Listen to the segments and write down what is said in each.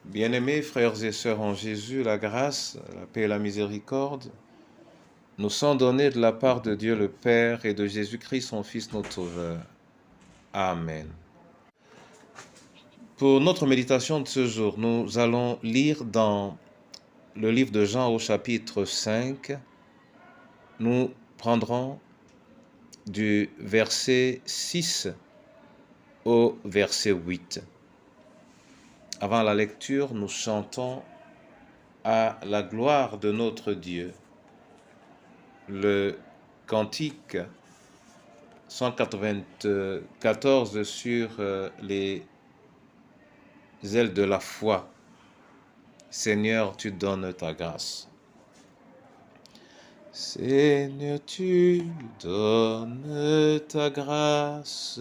Bien-aimés frères et sœurs en Jésus, la grâce, la paix et la miséricorde nous sont données de la part de Dieu le Père et de Jésus-Christ, son Fils, notre Sauveur. Amen. Pour notre méditation de ce jour, nous allons lire dans le livre de Jean au chapitre 5. Nous prendrons du verset 6 au verset 8. Avant la lecture, nous chantons à la gloire de notre Dieu le cantique 194 sur les ailes de la foi. Seigneur, tu donnes ta grâce. Seigneur, tu donnes ta grâce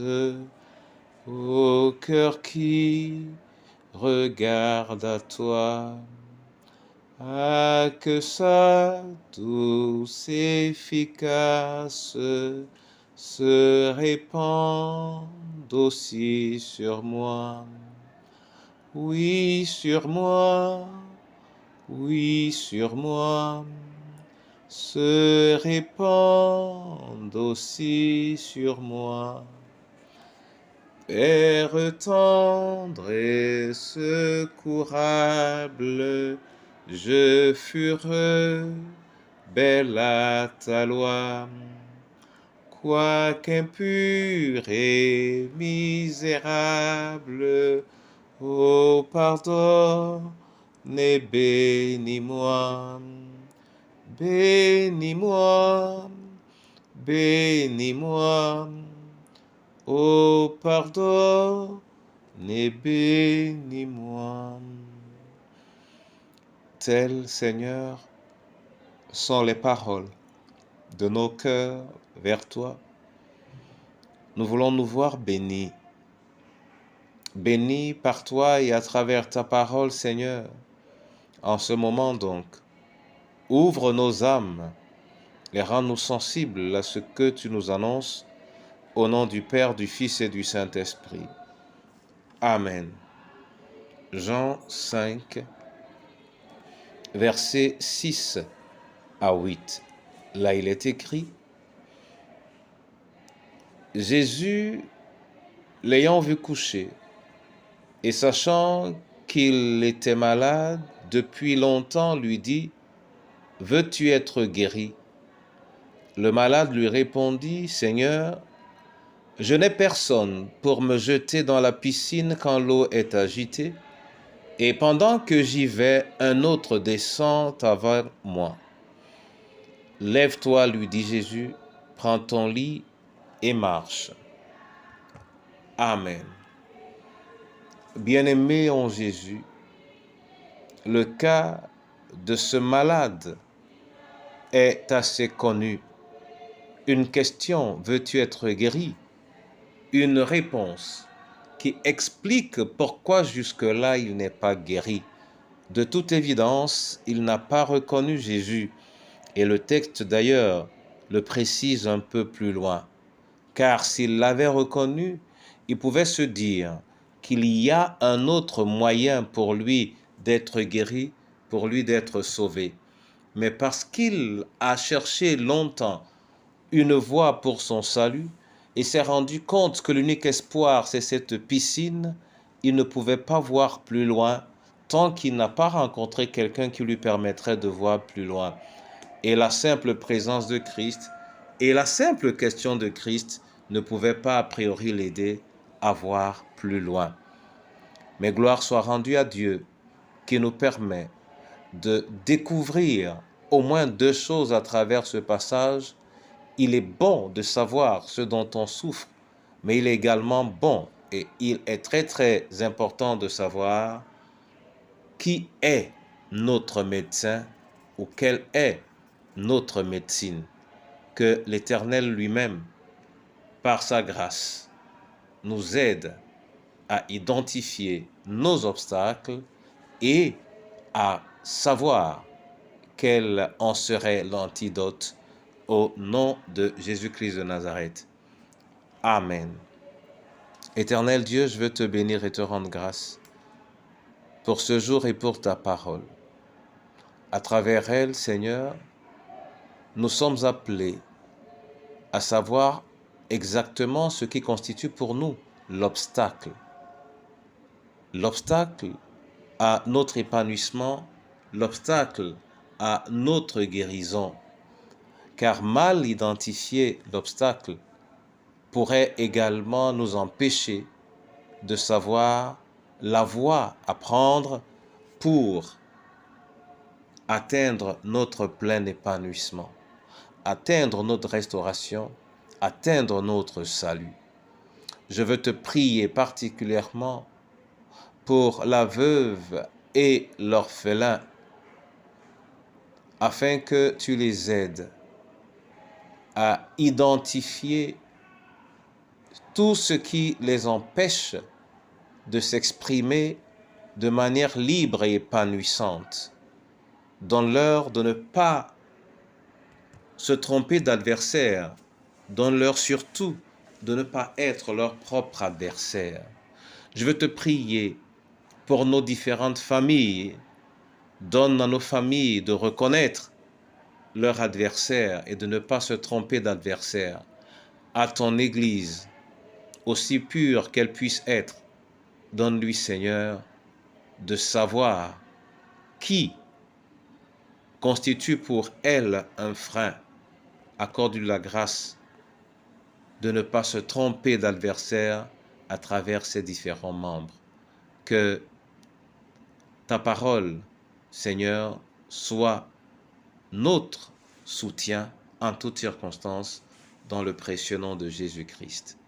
au cœur qui regarde à toi. Ah, que sa douce efficace se répande aussi sur moi. Oui, sur moi, oui, sur moi, se répande aussi sur moi. Père tendre et secourable, je fureux, belle à ta loi, quoiqu'impur et misérable, ô pardonne et bénis-moi, bénis-moi, bénis-moi, ô pardonne et bénis-moi. Telles, Seigneur, sont les paroles de nos cœurs vers toi. Nous voulons nous voir bénis. Bénis par toi et à travers ta parole, Seigneur. En ce moment donc, ouvre nos âmes et rends-nous sensibles à ce que tu nous annonces, au nom du Père, du Fils et du Saint-Esprit. Amen. Jean 5, versets 6 à 8. Là, il est écrit: Jésus, l'ayant vu coucher, et sachant qu'il était malade depuis longtemps, lui dit: Veux-tu être guéri? Le malade lui répondit: Seigneur, je n'ai personne pour me jeter dans la piscine quand l'eau est agitée, et pendant que j'y vais, un autre descend avant moi. Lève-toi, lui dit Jésus, prends ton lit et marche. Amen. Bien-aimé en Jésus, le cas de ce malade est assez connu. Une question: veux-tu être guéri? Une réponse qui explique pourquoi jusque-là il n'est pas guéri. De toute évidence, il n'a pas reconnu Jésus, et le texte d'ailleurs le précise un peu plus loin. Car s'il l'avait reconnu, il pouvait se dire qu'il y a un autre moyen pour lui d'être guéri, pour lui d'être sauvé. Mais parce qu'il a cherché longtemps une voie pour son salut et s'est rendu compte que l'unique espoir, c'est cette piscine, il ne pouvait pas voir plus loin tant qu'il n'a pas rencontré quelqu'un qui lui permettrait de voir plus loin. Et la simple présence de Christ et la simple question de Christ ne pouvaient pas a priori l'aider à voir plus loin. Mais gloire soit rendue à Dieu qui nous permet de découvrir au moins deux choses à travers ce passage. Il est bon de savoir ce dont on souffre, mais il est également bon et il est très très important de savoir qui est notre médecin ou quelle est notre médecine. Que l'Éternel lui-même, par sa grâce, nous aide à identifier nos obstacles et à savoir quel en serait l'antidote au nom de Jésus-Christ de Nazareth. Amen. Éternel Dieu, je veux te bénir et te rendre grâce pour ce jour et pour ta parole. À travers elle, Seigneur, nous sommes appelés à savoir exactement ce qui constitue pour nous l'obstacle. L'obstacle à notre épanouissement, l'obstacle à notre guérison. Car mal identifier l'obstacle pourrait également nous empêcher de savoir la voie à prendre pour atteindre notre plein épanouissement, atteindre notre restauration, atteindre notre salut. Je veux te prier particulièrement pour la veuve et l'orphelin, afin que tu les aides à identifier tout ce qui les empêche de s'exprimer de manière libre et épanouissante. Donne-leur de ne pas se tromper d'adversaire. Donne-leur surtout de ne pas être leur propre adversaire. Je veux te prier pour nos différentes familles. Donne à nos familles de reconnaître leur adversaire et de ne pas se tromper d'adversaire. À ton Église, aussi pure qu'elle puisse être, donne-lui, Seigneur, de savoir qui constitue pour elle un frein. Accorde-lui la grâce de ne pas se tromper d'adversaire à travers ses différents membres. Que ta parole, Seigneur, soit notre soutien en toutes circonstances dans le précieux nom de Jésus-Christ.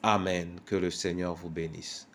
Amen. Que le Seigneur vous bénisse.